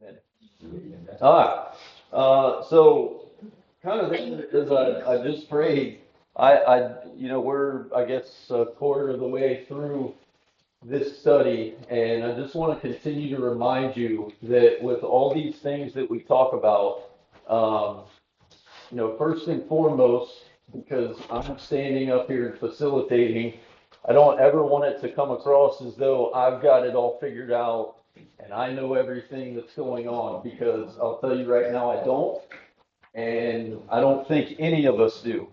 Amen. All right. So kind of as I just prayed, we're, I guess, a quarter of the way through this study, and I just want to continue to remind you that with all these things that we talk about, um, first and foremost, because I'm standing up here and facilitating, I don't ever want it to come across as though I've got it all figured out and I know everything that's going on, because I'll tell you right now, I don't, and I don't think any of us do.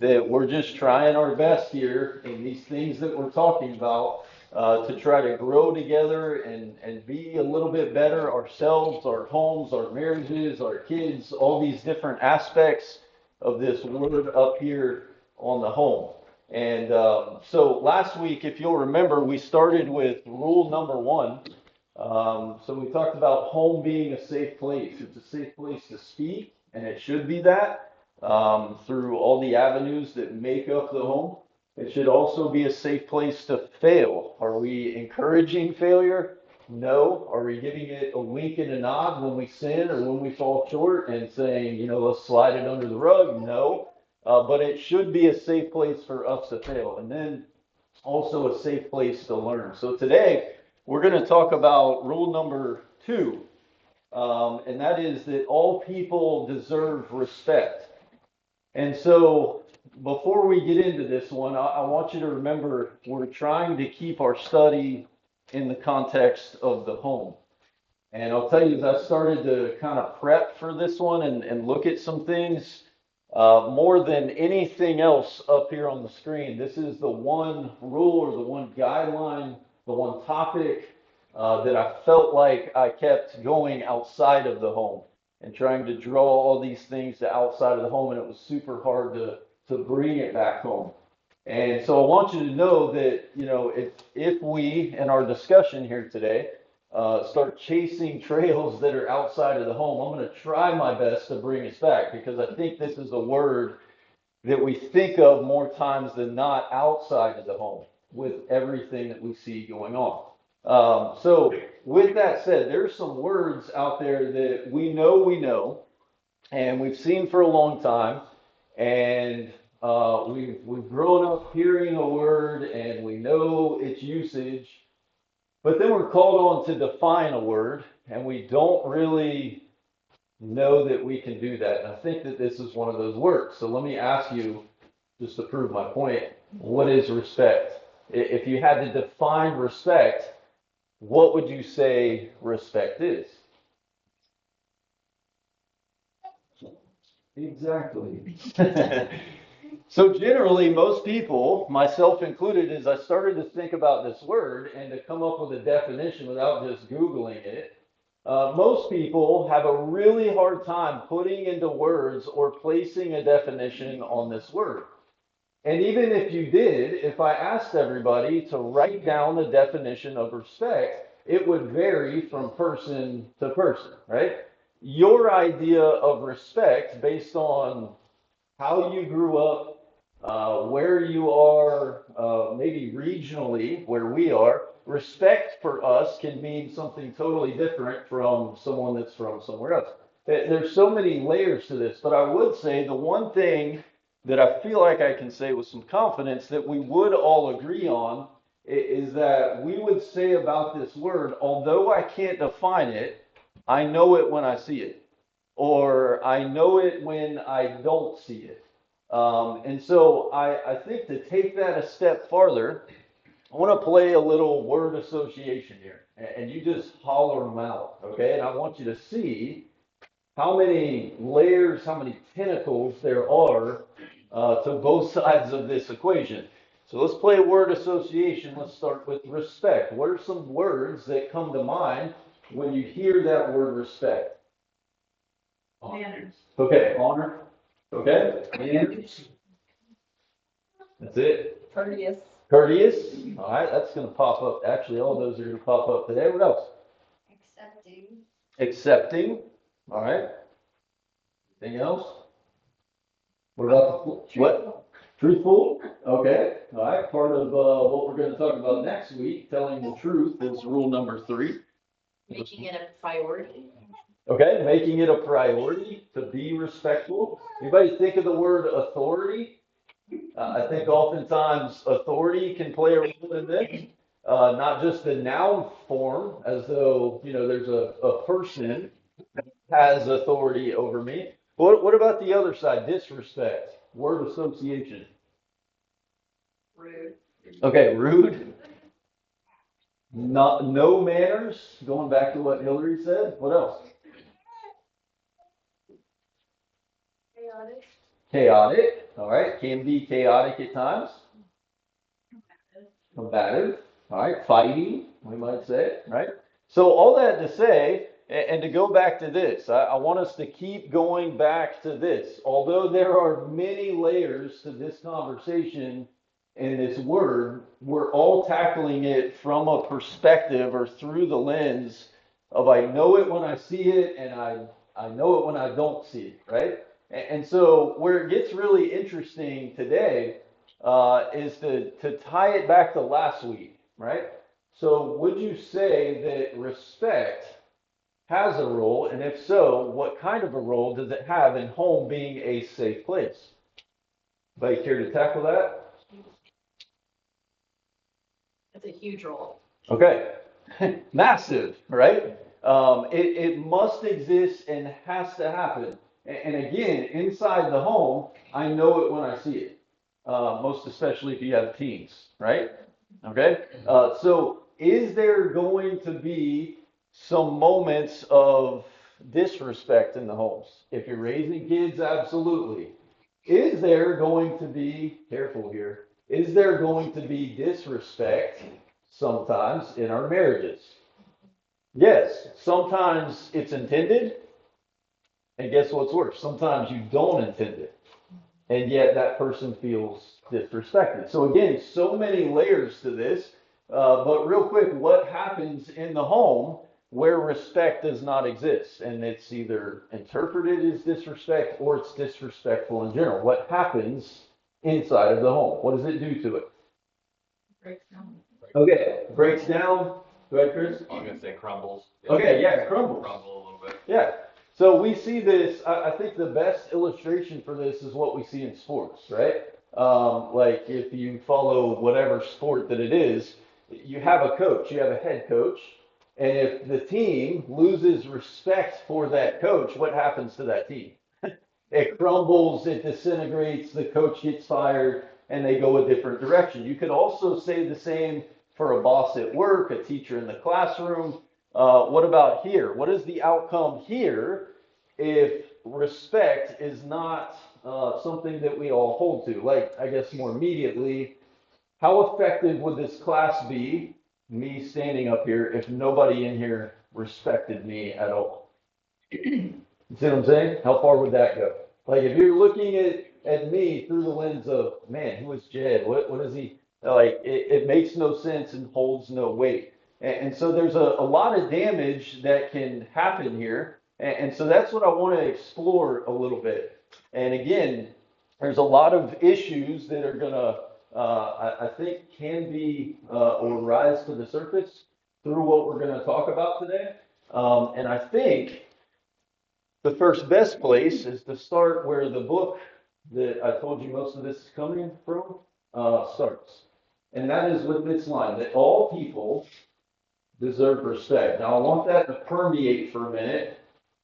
That we're just trying our best here in these things that we're talking about to try to grow together and be a little bit better ourselves, our homes, our marriages, our kids, all these different aspects of this word up here on the home. And so last week, if you'll remember, we started with rule number one. So we talked about home being a safe place. It's a safe place to speak, and it should be that through all the avenues that make up the home. It should also be a safe place to fail. Are we encouraging failure? No. Are we giving it a wink and a nod when we sin or when we fall short and saying, let's slide it under the rug? No. But it should be a safe place for us to fail. And then also a safe place to learn. So today, we're going to talk about rule number two, and that is that all people deserve respect. And so, before we get into this one, I want you to remember we're trying to keep our study in the context of the home. And I'll tell you, as I started to kind of prep for this one and look at some things, more than anything else up here on the screen, this is the one rule or the one guideline, the one topic that I felt like I kept going outside of the home and trying to draw all these things to outside of the home, and it was super hard to bring it back home. And so I want you to know that, if we, in our discussion here today, start chasing trails that are outside of the home, I'm going to try my best to bring us back, because I think this is a word that we think of more times than not outside of the home with everything that we see going on. So, with that said, there's some words out there that we know, and we've seen for a long time, and we've grown up hearing a word, and we know its usage, but then we're called on to define a word, and we don't really know that we can do that. And I think that this is one of those words. So let me ask you, just to prove my point, what is respect? If you had to define respect, what would you say respect is? Exactly. So generally, most people, myself included, as I started to think about this word and to come up with a definition without just Googling it, most people have a really hard time putting into words or placing a definition on this word. And even if you did, if I asked everybody to write down the definition of respect, it would vary from person to person, right? Your idea of respect based on how you grew up, where you are, maybe regionally where we are, respect for us can mean something totally different from someone that's from somewhere else. There's so many layers to this, but I would say the one thing that I feel like I can say with some confidence that we would all agree on is that we would say about this word, although I can't define it, I know it when I see it, or I know it when I don't see it. And so I think to take that a step farther, I want to play a little word association here, and you just holler them out, okay? And I want you to see how many layers, how many tentacles there are to both sides of this equation. So let's play a word association. Let's start with respect. What are some words that come to mind when you hear that word respect? Manners. Okay, honor. Okay, manners. That's it. Courteous. Courteous. All right, that's going to pop up. Actually, all those are going to pop up today. What else? Accepting. Accepting. All right. Anything else? What about what? Truthful? Okay. All right. Part of what we're going to talk about next week, telling the truth, is rule number three. Making it a priority. Okay, making it a priority to be respectful. Anybody think of the word authority? I think oftentimes authority can play a role in this, not just the noun form, as though, there's a person that has authority over me. What about the other side? Disrespect, word association. Rude. Okay, rude, not, no manners, going back to what Hillary said. What else? Chaotic. Chaotic, all right, can be chaotic at times. Combative, all right, fighting, we might say, right? So all that to say, and to go back to this, I want us to keep going back to this. Although there are many layers to this conversation and this word, we're all tackling it from a perspective or through the lens of I know it when I see it, and I know it when I don't see it, right? And so where it gets really interesting today is to tie it back to last week, right? So would you say that respect has a role, and if so, what kind of a role does it have in home being a safe place? Anybody care to tackle that? That's a huge role. Okay, massive, right? It must exist and has to happen. And again, inside the home, I know it when I see it. Most especially if you have teens, right? Okay, so is there going to be some moments of disrespect in the homes? If you're raising kids, absolutely. Is there going to be, careful here, is there going to be disrespect sometimes in our marriages? Yes, sometimes it's intended, and guess what's worse? Sometimes you don't intend it, and yet that person feels disrespected. So again, so many layers to this. But real quick, what happens in the home where respect does not exist, and it's either interpreted as disrespect or it's disrespectful in general? What happens inside of the home? What does it do to it? Breaks down. Okay, breaks down. Go ahead, Chris. I'm gonna say crumbles. Okay, yeah, crumbles. Crumble a little bit. Yeah. So we see this. I think the best illustration for this is what we see in sports, right? Like if you follow whatever sport that it is, you have a coach, you have a head coach, and if the team loses respect for that coach, what happens to that team? It crumbles, it disintegrates, the coach gets fired, and they go a different direction. You could also say the same for a boss at work, a teacher in the classroom. What about here? What is the outcome here if respect is not something that we all hold to? Like, I guess more immediately, how effective would this class be, me standing up here, if nobody in here respected me at all? You see what I'm saying? How far would that go? Like if you're looking at me through the lens of, man, who is Jed? What is he like? It makes no sense and holds no weight. And so there's a lot of damage that can happen here. And so that's what I want to explore a little bit. And again, there's a lot of issues that are gonna, I think, can be or rise to the surface through what we're going to talk about today. And I think the first best place is to start where the book that I told you most of this is coming from starts. And that is with this line that all people deserve respect. Now, I want that to permeate for a minute,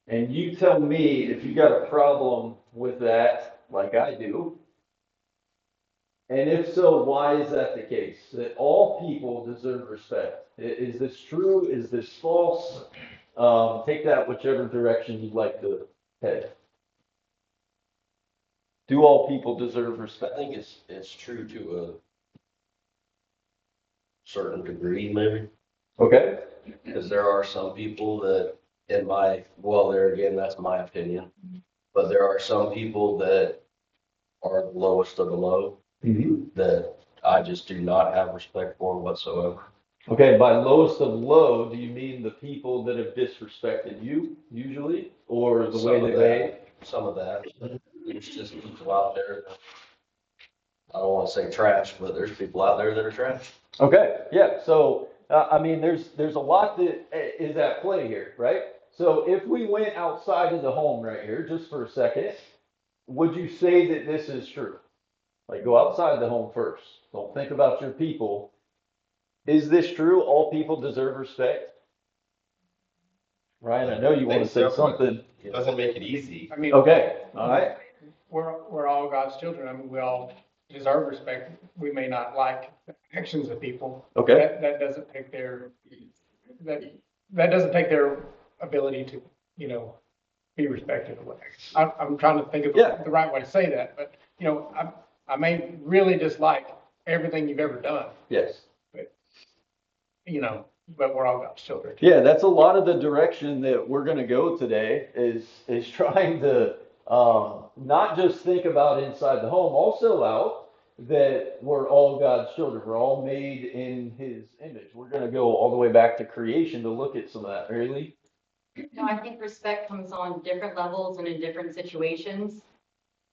and you tell me if you got a problem with that, like I do. And if so, why is that the case? That all people deserve respect. Is this true? Is this false? Take that whichever direction you'd like to head. Do all people deserve I respect? think it's true to a certain degree, maybe, Okay. because there are some people that, there again, that's my opinion, but there are some people that are the lowest of the low that I just do not have respect for whatsoever. Okay, by lowest of low, do you mean the people that have disrespected you, usually, or the way that they? Some of that. There's just people out there that, I don't want to say trash, but there's people out there that are trash. Okay, yeah. So I mean, there's a lot that is at play here, right? So if we went outside of the home right here, just for a second, would you say that this is true? Like, go outside the home first. Don't think about your people. Is this true? All people deserve respect? Ryan, I know you want to say Think so, but something. It doesn't make it easy. I mean, Okay, all right. we're all God's children. I mean, we all deserve respect. We may not like the actions of people. Okay. That doesn't take that, that doesn't take their ability to, be respected or whatever. I'm trying to think of Yeah. the right way to say that, but, I may really dislike everything you've ever done, Yes. but we're all God's children. Yeah, that's a lot of the direction that we're going to go today is trying to not just think about inside the home, also out that we're all God's children. We're all made in His image. We're going to go all the way back to creation to look at some of that. Really? No, I think respect comes on different levels and in different situations.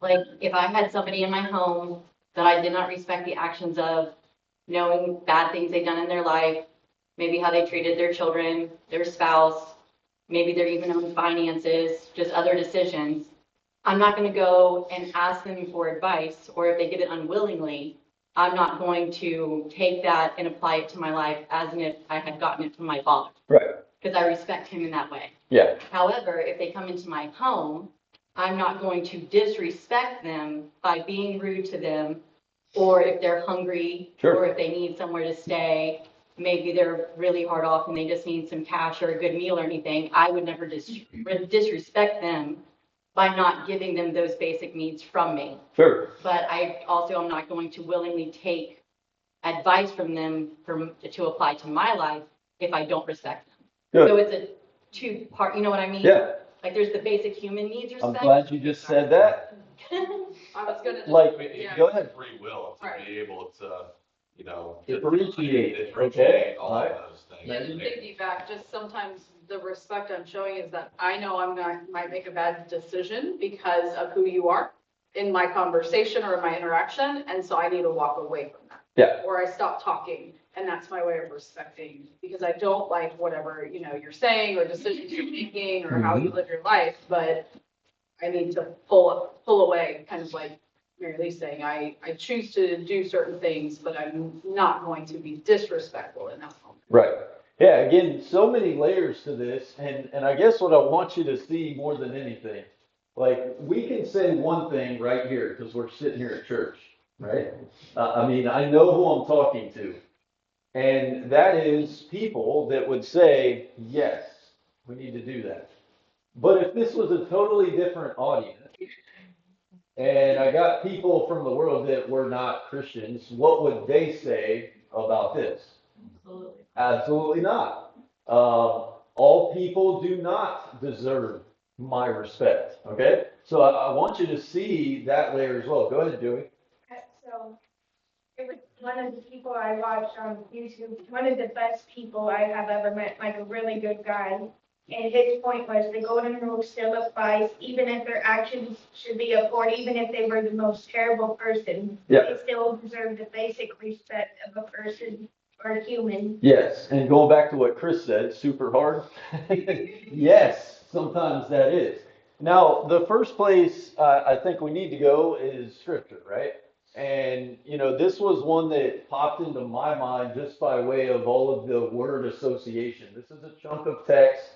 Like if I had somebody in my home that I did not respect the actions of, knowing bad things they've done in their life, maybe how they treated their children, their spouse, maybe their even own finances, just other decisions, I'm not going to go and ask them for advice, or if they give it unwillingly, I'm not going to take that and apply it to my life as if I had gotten it from my father, Right. because I respect him in that way. Yeah. However, if they come into my home, I'm not going to disrespect them by being rude to them, or if they're hungry, Sure. or if they need somewhere to stay, maybe they're really hard off and they just need some cash or a good meal or anything, I would never disrespect them by not giving them those basic needs from me. Sure. But I also am not going to willingly take advice from them to apply to my life if I don't respect them. Good. So it's a two-part, you know what I mean? Yeah. Like there's the basic human needs I'm respect. glad you just said that. I was gonna. Like, Yeah. go ahead. Free will to Right. be able to, Differentiate, differentiate all okay, of those things. Yeah, just piggyback, just sometimes the respect I'm showing is that I know might make a bad decision because of who you are in my conversation or in my interaction, and so I need to walk away from that. Yeah. Or I stop talking, and that's my way of respecting, because I don't like whatever, you're saying or decisions you're making or how you live your life, but I need to pull away, kind of like Mary Lee's saying, I choose to do certain things, but I'm not going to be disrespectful in that moment. Right. Yeah, again, so many layers to this, and I guess what I want you to see more than anything, like, we can say one thing right here, because we're sitting here at church, right? I mean, I know who I'm talking to, and that is people that would say, yes, we need to do that. But if this was a totally different audience, and I got people from the world that were not Christians, what would they say about this? Absolutely. Absolutely not. All people do not deserve my respect. Okay? So I want you to see that layer as well. Go ahead, Joey. So it was one of the people I watched on YouTube, one of the best people I have ever met, like a really good guy. And his point was the golden rule still applies, even if their actions should be abhorred, even if they were the most terrible person. Yeah. They still deserve the basic respect of a person or a human. Yes, and going back to what Chris said, super hard. Yes, sometimes that is. Now, the first place I think we need to go is scripture, right? And, this was one that popped into my mind just by way of all of the word association. This is a chunk of text.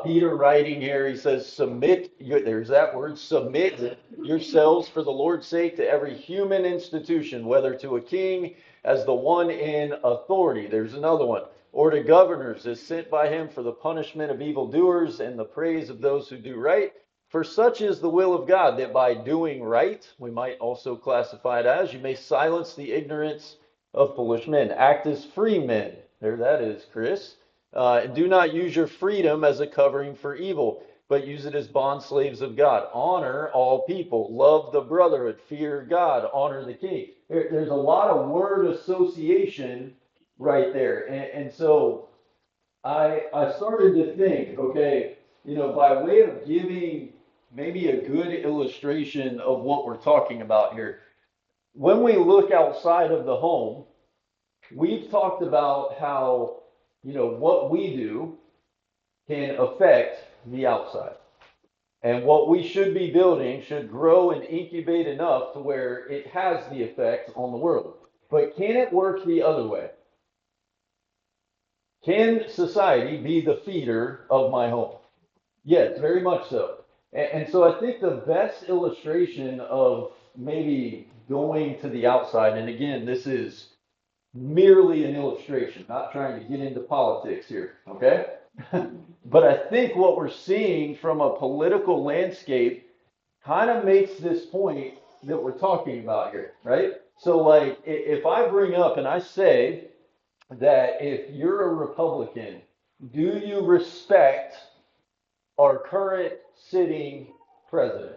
Peter writing here, he says, there's that word, submit yourselves for the Lord's sake to every human institution, whether to a king as the one in authority. There's another one. Or to governors as sent by him for the punishment of evildoers and the praise of those who do right. For such is the will of God, that by doing right, we might also classify it as, you may silence the ignorance of foolish men. Act as free men. There that is, Chris. Do not use your freedom as a covering for evil, but use it as bondslaves of God. Honor all people. Love the brotherhood. Fear God. Honor the king. There's a lot of word association right there. And so I started to think, okay, by way of giving maybe a good illustration of what we're talking about here, when we look outside of the home, we've talked about how what we do can affect the outside. And what we should be building should grow and incubate enough to where it has the effect on the world. But can it work the other way? Can society be the feeder of my home? Yes, very much so. And so I think the best illustration of maybe going to the outside, and again, this is merely an illustration, not trying to get into politics here, okay? But I think what we're seeing from a political landscape kind of makes this point that we're talking about here, right? So, like, if I bring up and I say that if you're a Republican, do you respect our current sitting president?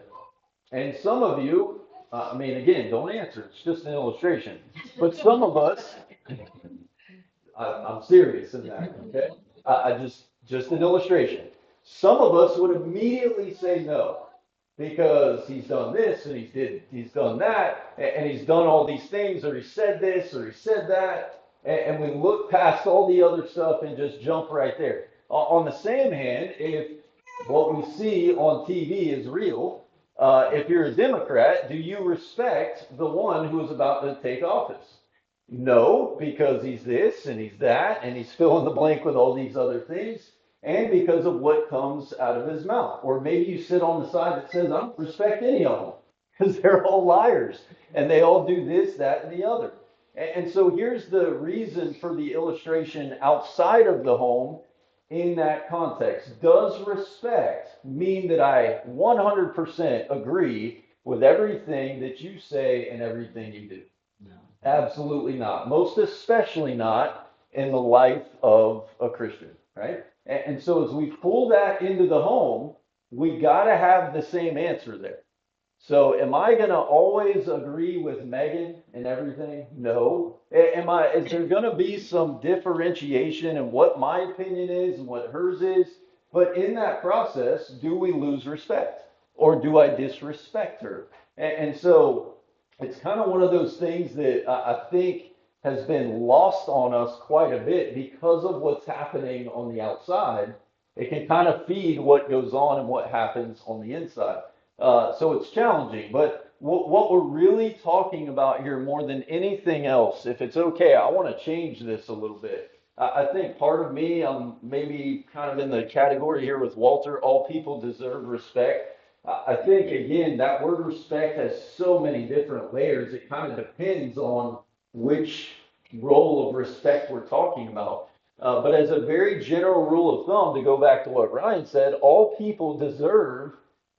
And some of you, I mean, again, don't answer, it's just an illustration. But some of us, I'm serious in that, okay? I just an illustration. Some of us would immediately say no, because he's done this and he's done that, and he's done all these things, or he said this, or he said that, and we look past all the other stuff and just jump right there. On the same hand, if what we see on TV is real, if you're a Democrat, do you respect the one who is about to take office? No, because he's this and he's that, and he's fill in the blank with all these other things, and because of what comes out of his mouth. Or maybe you sit on the side that says, I don't respect any of them, because they're all liars, and they all do this, that, and the other. And so here's the reason for the illustration outside of the home in that context. Does respect mean that I 100% agree with everything that you say and everything you do? Absolutely not. Most especially not in the life of a Christian, right? And so as we pull that into the home, we got to have the same answer there. So am I going to always agree with Megan and everything? No. Is there going to be some differentiation in what my opinion is and what hers is? But in that process, do we lose respect, or do I disrespect her? And so it's kind of one of those things that I think has been lost on us quite a bit because of what's happening on the outside. It can kind of feed what goes on and what happens on the inside. So it's challenging, but what we're really talking about here more than anything else, if it's okay, I want to change this a little bit. I think part of me, I'm maybe kind of in the category here with Walter, all people deserve respect. I think, again, that word respect has so many different layers. It kind of depends on which role of respect we're talking about. But as a very general rule of thumb, to go back to what Ryan said, all people deserve,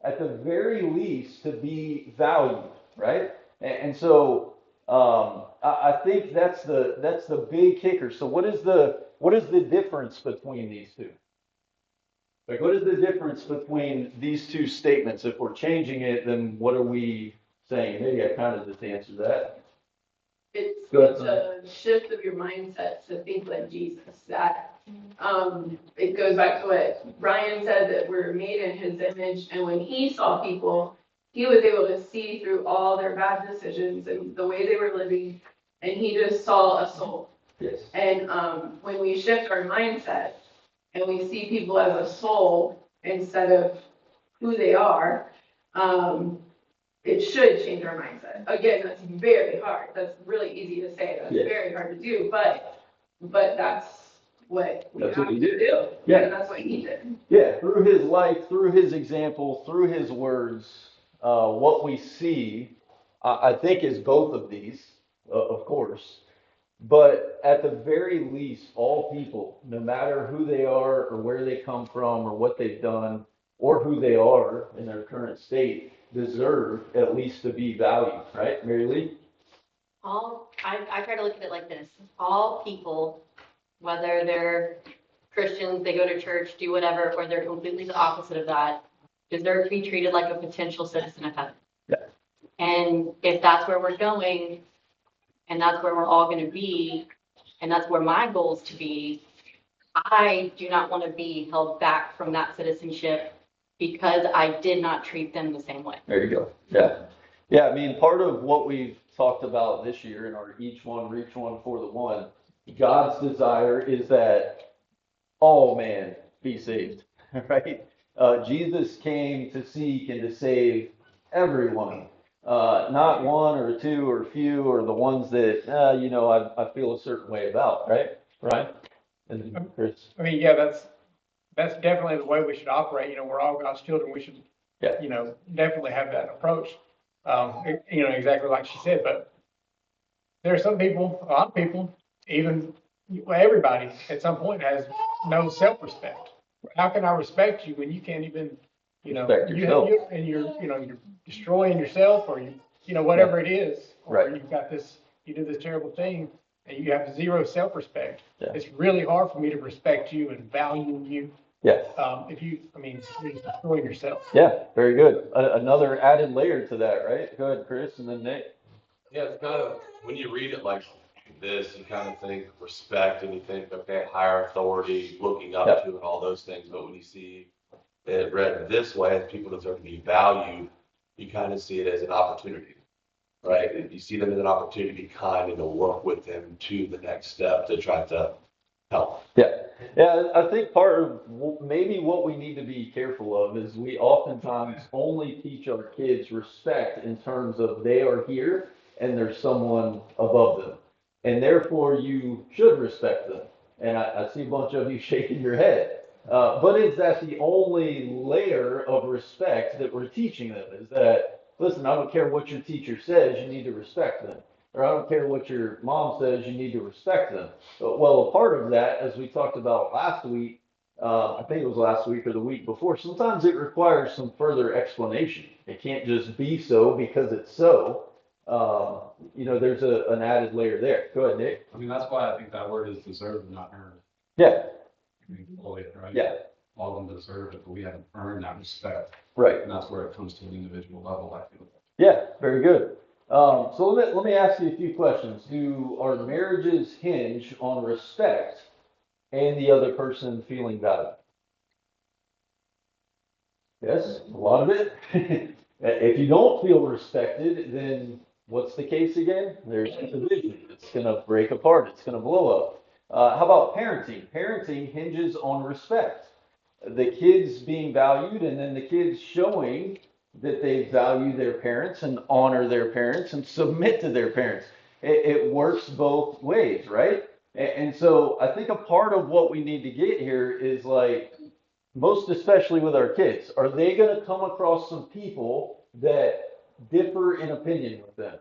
at the very least, to be valued, right? And so I think that's the big kicker. So what is the difference between these two? Like, what is the difference between these two statements? If we're changing it, then what are we saying? Maybe I kind of just answered that. It's Go ahead, a shift of your mindset to think like Jesus. That it goes back to what Brian said, that we're made in his image, and when he saw people, he was able to see through all their bad decisions and the way they were living, and he just saw a soul. Yes. And when we shift our mindset and we see people as a soul instead of who they are, it should change our mindset. Again, that's very hard. That's really easy to say. That's very hard to do, but that's what we have to do. Yeah. And that's what he did. Yeah, through his life, through his example, through his words, what we see, I think, is both of these, of course. But at the very least, all people, no matter who they are or where they come from or what they've done or who they are in their current state, deserve at least to be valued, right, Mary Lee? I try to look at it like this. All people, whether they're Christians, they go to church, do whatever, or they're completely the opposite of that, deserve to be treated like a potential citizen of heaven. Yeah. And if that's where we're going, and that's where we're all going to be, and that's where my goal is to be, I do not want to be held back from that citizenship because I did not treat them the same way. There you go. Yeah. Yeah, I mean, part of what we've talked about this year in our Each One, Reach One for the One, God's desire is that all man be saved, right? Jesus came to seek and to save everyone, not one or two or few or the ones that, I feel a certain way about, right? Right? And Chris, I mean, yeah, that's definitely the way we should operate. We're all God's children. We should, yeah, definitely have that approach. Exactly like she said, but there are some people, a lot of people, even well, everybody at some point has no self-respect. How can I respect you when you can't even, Respect yourself. you're destroying yourself or whatever it is, or Right. you've got this, you do this terrible thing and you have zero self-respect. Yeah. It's really hard for me to respect you and value you. Yeah. You're just destroying yourself. Yeah, very good. Another added layer to that, right? Go ahead, Chris, and then Nick. Yeah, it's kind of, when you read it like this, you kind of think respect and you think, okay, higher authority, looking up Yep. to and all those things. But when you see it read this way, as people deserve to be valued, you kind of see it as an opportunity, right? And you see them as an opportunity to be kind and to work with them to the next step to try to help. Yeah, yeah. I think part of maybe what we need to be careful of is we oftentimes only teach our kids respect in terms of they are here and there's someone above them, and therefore you should respect them. And I see a bunch of you shaking your head. But is that the only layer of respect that we're teaching them? Is that, listen, I don't care what your teacher says, you need to respect them. Or I don't care what your mom says, you need to respect them. Well, a part of that, as we talked about last week, I think it was last week or the week before, sometimes it requires some further explanation. It can't just be so because it's so. There's an added layer there. Go ahead, Nick. I mean, that's why I think that word is deserved, not earned. Yeah, I mean, fully, right? yeah, All of them deserve it, but we haven't earned that respect. right. And that's where it comes to an individual level, I feel. Yeah, very good. So let me ask you a few questions. Do our marriages hinge on respect and the other person feeling valued? Yes, a lot of it. If you don't feel respected, then what's the case again? There's a division. It's going to break apart. It's going to blow up. How about parenting? Parenting hinges on respect. The kids being valued and then the kids showing that they value their parents and honor their parents and submit to their parents. It works both ways, right? And so I think a part of what we need to get here is like, most especially with our kids, are they going to come across some people that differ in opinion with them?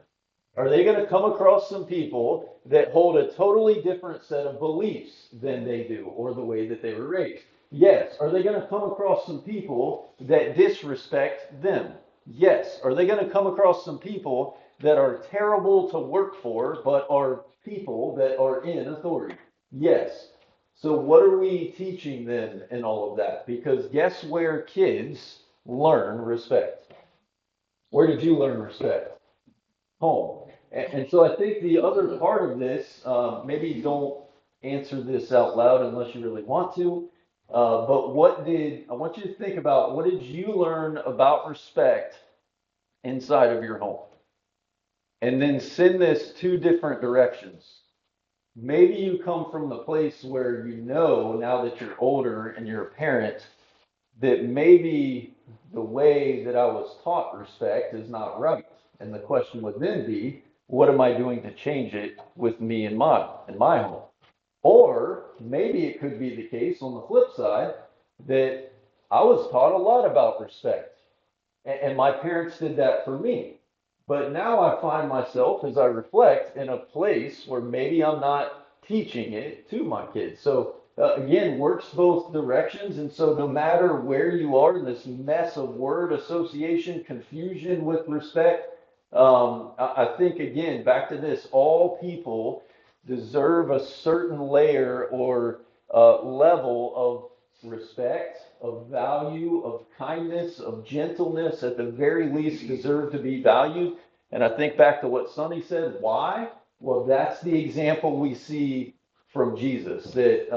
Are they going to come across some people that hold a totally different set of beliefs than they do or the way that they were raised? Yes. Are they going to come across some people that disrespect them? Yes. Are they going to come across some people that are terrible to work for but are people that are in authority? Yes. So what are we teaching them in all of that? Because guess where kids learn respect? Where did you learn respect? Home. And so I think the other part of this, maybe don't answer this out loud unless you really want to, but I want you to think about, what did you learn about respect inside of your home? And then send this two different directions. Maybe you come from the place where now that you're older and you're a parent, that maybe the way that I was taught respect is not right. And the question would then be, what am I doing to change it with me in my home? Or maybe it could be the case on the flip side that I was taught a lot about respect, and my parents did that for me. But now I find myself, as I reflect, in a place where maybe I'm not teaching it to my kids. So again, works both directions. And so no matter where you are in this mess of word association, confusion with respect, I think, again, back to this, all people deserve a certain layer or level of respect, of value, of kindness, of gentleness, at the very least deserve to be valued. And I think back to what Sonny said, why? Well, that's the example we see from Jesus, that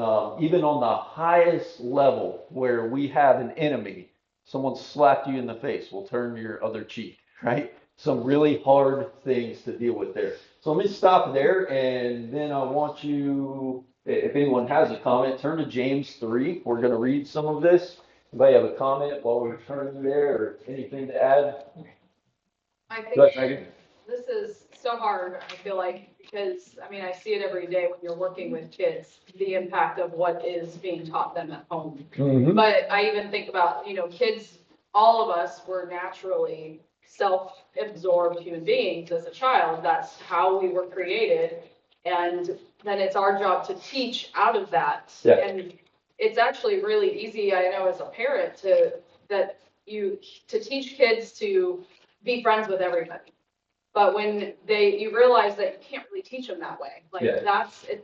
even on the highest level where we have an enemy, someone slapped you in the face, will turn your other cheek, right? Some really hard things to deal with there. So let me stop there, and then I want you, if anyone has a comment, turn to James 3. We're going to read some of this. Anybody have a comment while we're turning there or anything to add? I Go ahead, think Megan. this is so hard, I feel like, because, I mean, I see it every day when you're working with kids, the impact of what is being taught them at home. But I even think about, kids, all of us were naturally self-absorbed human beings as a child. That's how we were created. And then it's our job to teach out of that. Yeah. And it's actually really easy, I know, as a parent to teach kids to be friends with everybody. But when you realize that you can't really teach them that way,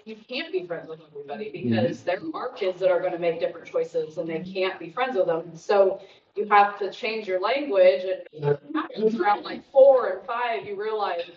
you can't be friends with everybody because there are kids that are going to make different choices and they can't be friends with them. So you have to change your language, and around like 4 and 5, you realize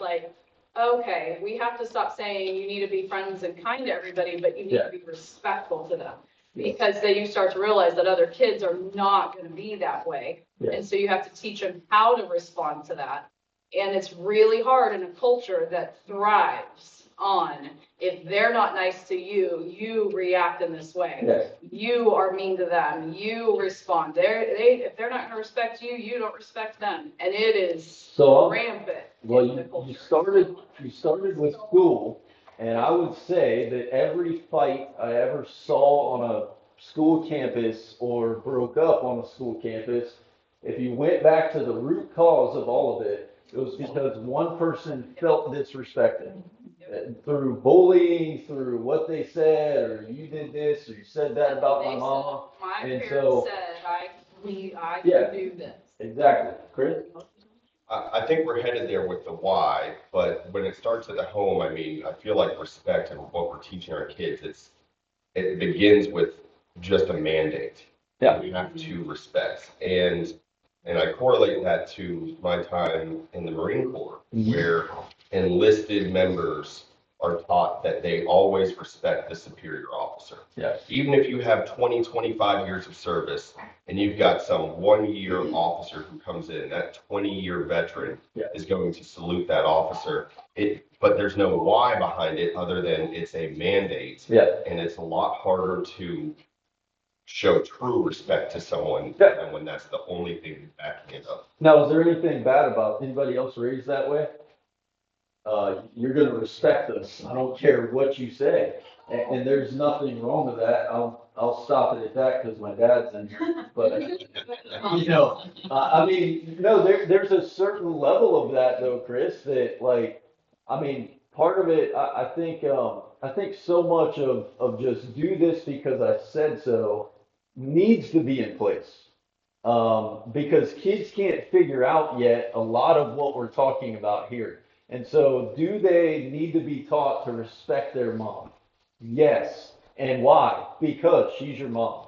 okay, we have to stop saying you need to be friends and kind to everybody, but you need to be respectful to them. Because then you start to realize that other kids are not going to be that way. Yeah. And so you have to teach them how to respond to that. And it's really hard in a culture that thrives on, if they're not nice to you, you react in this way. Yes. You are mean to them. You respond. If they're not going to respect you, you don't respect them. And it is rampant. Well, in the culture. you started with school, and I would say that every fight I ever saw on a school campus or broke up on a school campus, if you went back to the root cause of all of it, it was because one person felt disrespected. Through bullying, through what they said, or you did this, or you said that about my mama. My And parents so- said, I Yeah. can do this. Exactly. Chris? I think we're headed there with the why, but when it starts at the home, I mean, I feel like respect and what we're teaching our kids, it begins with just a mandate. Yeah. We have to respect. And I correlate that to my time in the Marine Corps, where enlisted members are taught that they always respect the superior officer. Yeah. Even if you have 20, 25 years of service and you've got some 1-year officer who comes in, that 20-year veteran is going to salute that officer. But there's no why behind it other than it's a mandate. Yeah. And it's a lot harder to show true respect to someone than when that's the only thing backing it up. Now, is there anything bad about anybody else raised that way? You're going to respect us. I don't care what you say. And there's nothing wrong with that. I'll stop it at that because my dad's in here. But, I mean, no, there's a certain level of that though, Chris, that part of it, I think so much of just do this because I said so needs to be in place. Because kids can't figure out yet a lot of what we're talking about here. And so do they need to be taught to respect their mom? Yes. And why? Because she's your mom.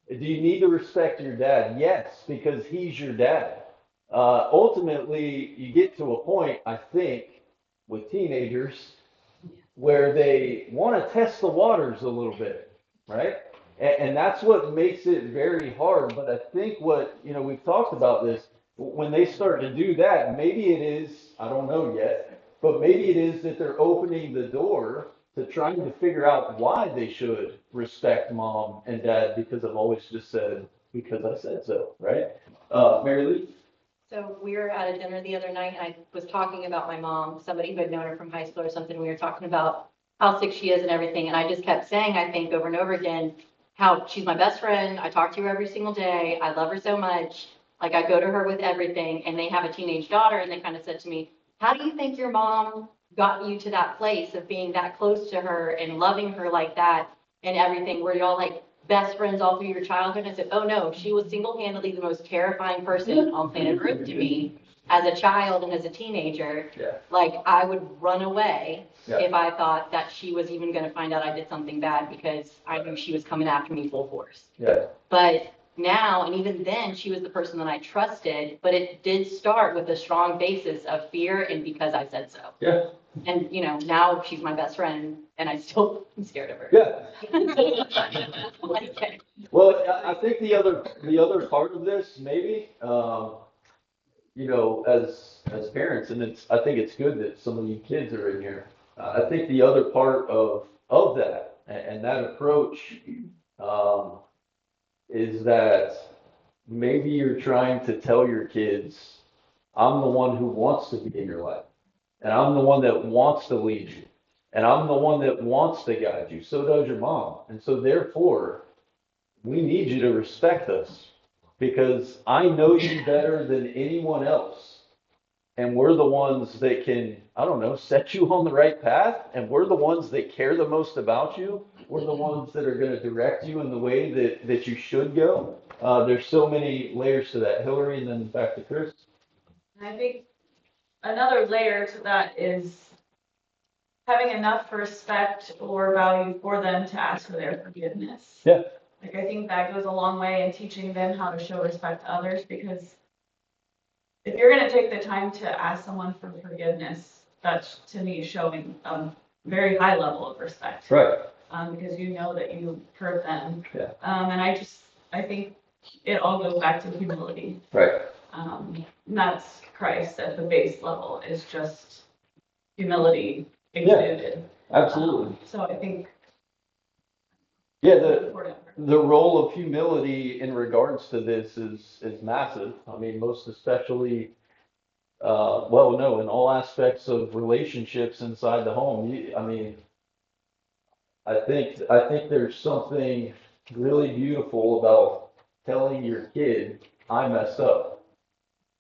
Do you need to respect your dad? Yes, because he's your dad. Ultimately, you get to a point, I think, with teenagers where they want to test the waters a little bit, right? And that's what makes it very hard. But I think we've talked about this, when they start to do that, maybe it is, I don't know yet, but maybe it is that they're opening the door to trying to figure out why they should respect mom and dad, because I've always just said, because I said so, right? Mary Lee? So we were at a dinner the other night, and I was talking about my mom, somebody who had known her from high school or something. We were talking about how sick she is and everything, and I just kept saying, I think, over and over again, how she's my best friend. I talk to her every single day. I love her so much. Like, I go to her with everything, and they have a teenage daughter, and they kind of said to me, how do you think your mom got you to that place of being that close to her and loving her like that and everything? Were y'all like best friends all through your childhood? And I said, oh no, she was single-handedly the most terrifying person on planet Earth to me as a child and as a teenager. Yeah. Like, I would run away Yeah. if I thought that she was even going to find out I did something bad, because I knew she was coming after me full force. Yeah. But now, and even then, she was the person that I trusted, but it did start with a strong basis of fear and because I said so. Yeah. And, now she's my best friend, and I still am scared of her. Yeah. Okay. Well, I think the other part of this, maybe, as parents, and I think it's good that some of you kids are in here. I think the other part of that, And that approach, is that maybe you're trying to tell your kids, I'm the one who wants to be in your life. And I'm the one that wants to lead you. And I'm the one that wants to guide you. So does your mom. And so therefore, we need you to respect us because I know you better than anyone else. And we're the ones that can, I don't know, set you on the right path. And we're the ones that care the most about you. We're the ones that are going to direct you in the way that you should go. There's so many layers to that. Hillary, and then back to Chris. I think another layer to that is having enough respect or value for them to ask for their forgiveness. Yeah. Like, I think that goes a long way in teaching them how to show respect to others, because if you're going to take the time to ask someone for forgiveness, that's to me showing a very high level of respect. Right. Because you know that you hurt them. Yeah. And I think it all goes back to humility. Right. And that's Christ at the base level, is just humility exuded. Absolutely. So I think. Yeah, the role of humility in regards to this is massive. I mean, most especially, in all aspects of relationships inside the home. I think there's something really beautiful about telling your kid, I messed up,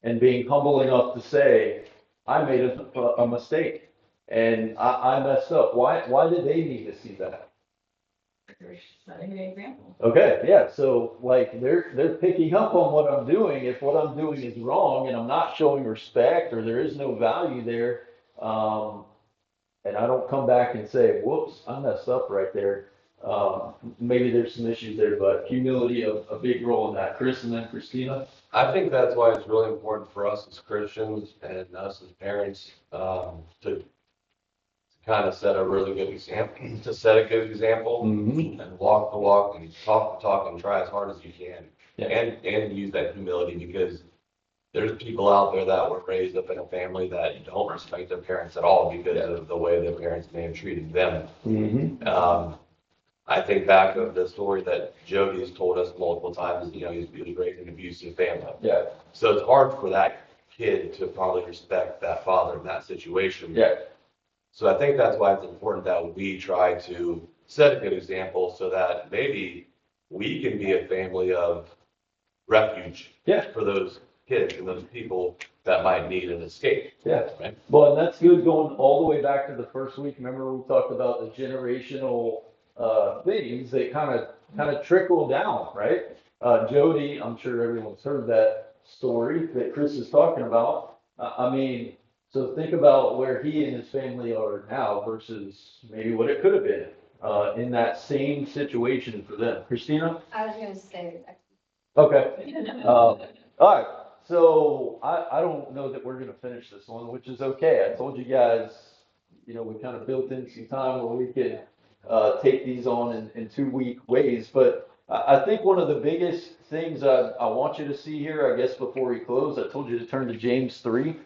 and being humble enough to say, I made a mistake, and I messed up. Why did they need to see that? They're setting an example. Okay, yeah, so like they're picking up on what I'm doing. If what I'm doing is wrong and I'm not showing respect or there is no value there, and I don't come back and say, whoops, I messed up right there. Maybe there's some issues there, but humility a big role in that. Chris and then Christina. I think that's why it's really important for us as Christians and us as parents, to kind of set a really good example, and walk the walk and talk the talk and try as hard as you can. Yeah. And use that humility, because there's people out there that were raised up in a family that don't respect their parents at all because of the way their parents may have treated them. Mm-hmm. I think back of the story that Jody has told us multiple times, he was raised in an abusive family. Yeah. So it's hard for that kid to probably respect that father in that situation. Yeah. So I think that's why it's important that we try to set a good example so that maybe we can be a family of refuge for those kids and those people that might need an escape. Yeah. Right? Well, and that's good going all the way back to the first week. Remember we talked about the generational things that kind of trickle down, right? Jody, I'm sure everyone's heard that story that Chris is talking about. So think about where he and his family are now versus maybe what it could have been in that same situation for them. Christina? I was gonna say. Okay. All right. So I don't know that we're going to finish this one, which is okay. I told you guys, we kind of built in some time where we could take these on in 2-week ways. But I think one of the biggest things I want you to see here, I guess before we close, I told you to turn to James 3.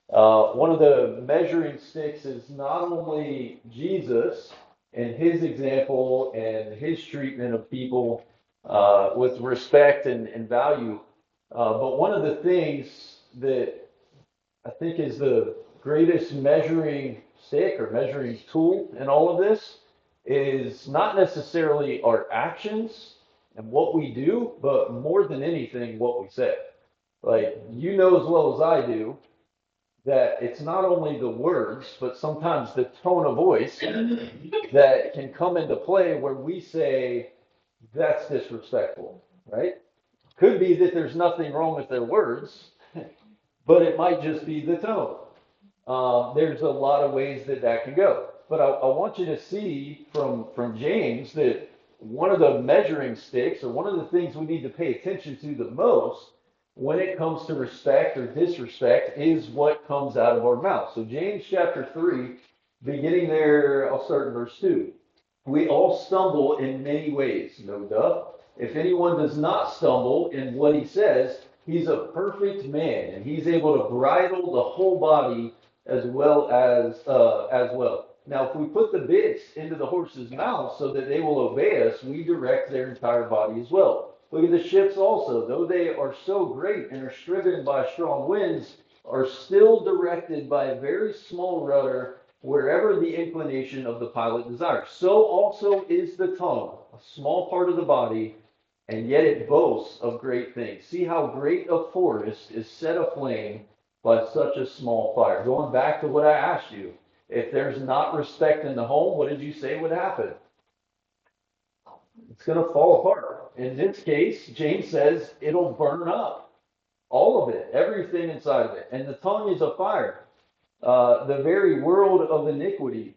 One of the measuring sticks is not only Jesus and his example and his treatment of people with respect and value, but one of the things that I think is the greatest measuring stick or measuring tool in all of this is not necessarily our actions and what we do, but more than anything, what we say. Like, as well as I do, that it's not only the words, but sometimes the tone of voice that can come into play where we say, that's disrespectful, right? Could be that there's nothing wrong with their words, but it might just be the tone. There's a lot of ways that can go. But I want you to see from James that one of the measuring sticks, or one of the things we need to pay attention to the most when it comes to respect or disrespect, is what comes out of our mouth. So James chapter 3, beginning there, I'll start in verse 2. We all stumble in many ways, no doubt. If anyone does not stumble in what he says, he's a perfect man, and he's able to bridle the whole body as well. Now, if we put the bits into the horse's mouth so that they will obey us, we direct their entire body as well. Look at the ships also, though they are so great and are striven by strong winds, are still directed by a very small rudder wherever the inclination of the pilot desires. So also is the tongue, a small part of the body, and yet it boasts of great things. See how great a forest is set aflame by such a small fire. Going back to what I asked you, if there's not respect in the home, what did you say would happen? It's going to fall apart. In this case, James says it'll burn up. All of it, everything inside of it. And the tongue is a fire. The very world of iniquity.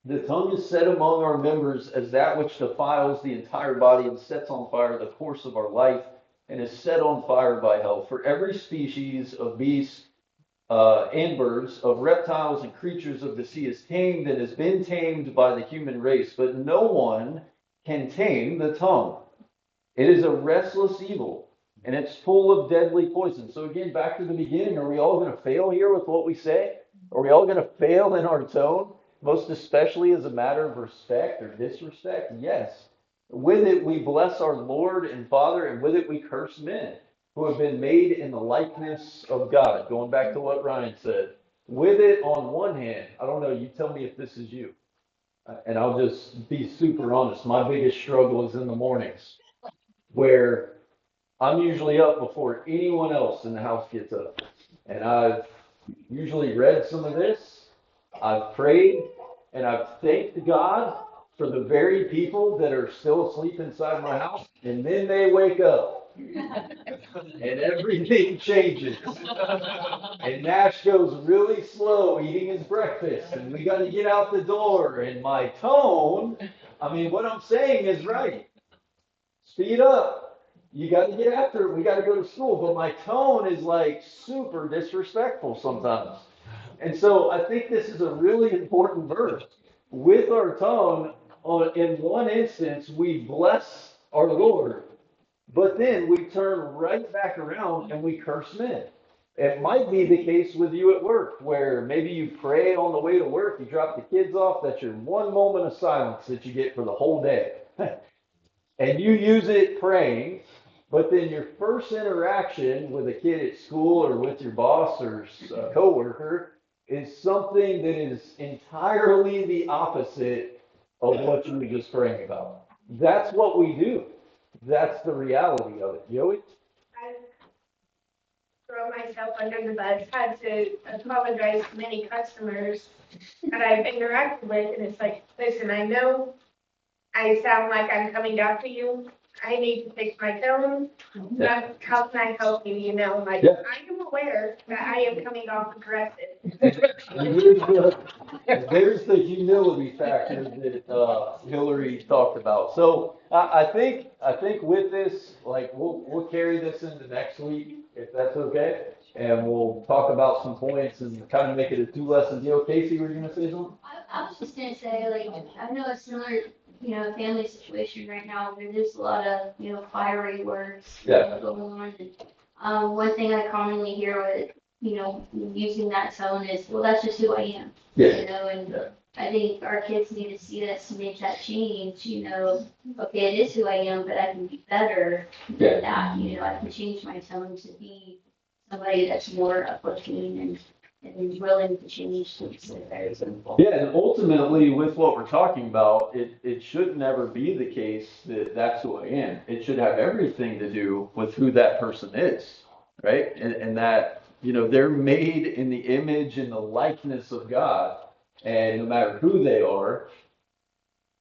The tongue is set among our members as that which defiles the entire body and sets on fire the course of our life and is set on fire by hell. For every species of beasts and birds, of reptiles and creatures of the sea is tamed and has been tamed by the human race, but no one can tame the tongue. It is a restless evil, and it's full of deadly poison. So again, back to the beginning, are we all going to fail here with what we say? Are we all going to fail in our tone, most especially as a matter of respect or disrespect? Yes. With it, we bless our Lord and Father, and with it, we curse men who have been made in the likeness of God. Going back to what Ryan said. With it, on one hand, I don't know, you tell me if this is you. And I'll just be super honest. My biggest struggle is in the mornings, where I'm usually up before anyone else in the house gets up. And I've usually read some of this, I've prayed, and I've thanked God for the very people that are still asleep inside my house, and then they wake up. And everything changes. And Nash goes really slow eating his breakfast, and we got to get out the door. And my tone, I mean, what I'm saying is right. Speed up. You got to get after it. We got to go to school. But my tone is like super disrespectful sometimes. And so I think this is a really important verse. With our tongue, in one instance, we bless our Lord. But then we turn right back around and we curse men. It might be the case with you at work, where maybe you pray on the way to work, you drop the kids off, that's your one moment of silence that you get for the whole day. And you use it praying, but then your first interaction with a kid at school or with your boss or a coworker is something that is entirely the opposite of what you were just praying about. That's what we do. That's the reality of it. Joey? I throw myself under the bus, had to apologize to many customers that I've interacted with, and it's like, listen, I know I sound like I'm coming down to you. I need to fix my tone. But how can I help you? You know, like, Yeah. I am aware that I am coming off aggressive. There's the humility factor that Hillary talked about. So I think with this, like we'll carry this into next week if that's okay, and we'll talk about some points and kind of make it a 2-lesson deal. Casey, were you gonna say something? I was just gonna say, like, I know a similar, family situation right now where there's a lot of, fiery words going on. And, one thing I commonly hear with, using that tone is, well, that's just who I am. And I think our kids need to see this to make that change, okay, it is who I am, but I can be better than that. I can change my tone to be somebody that's more uplifting and willing to change things. Very simple. Yeah, and ultimately, with what we're talking about, it should never be the case that that's who I am. It should have everything to do with who that person is, right? And that, they're made in the image and the likeness of God. And no matter who they are,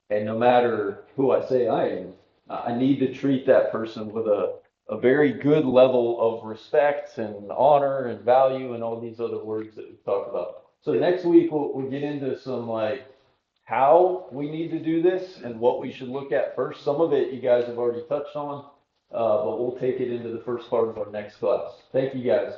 and no matter who I say I am, I need to treat that person with a very good level of respect and honor and value and all these other words that we've talked about. So next week we'll get into some like how we need to do this and what we should look at first. Some of it you guys have already touched on, but we'll take it into the first part of our next class. Thank you guys.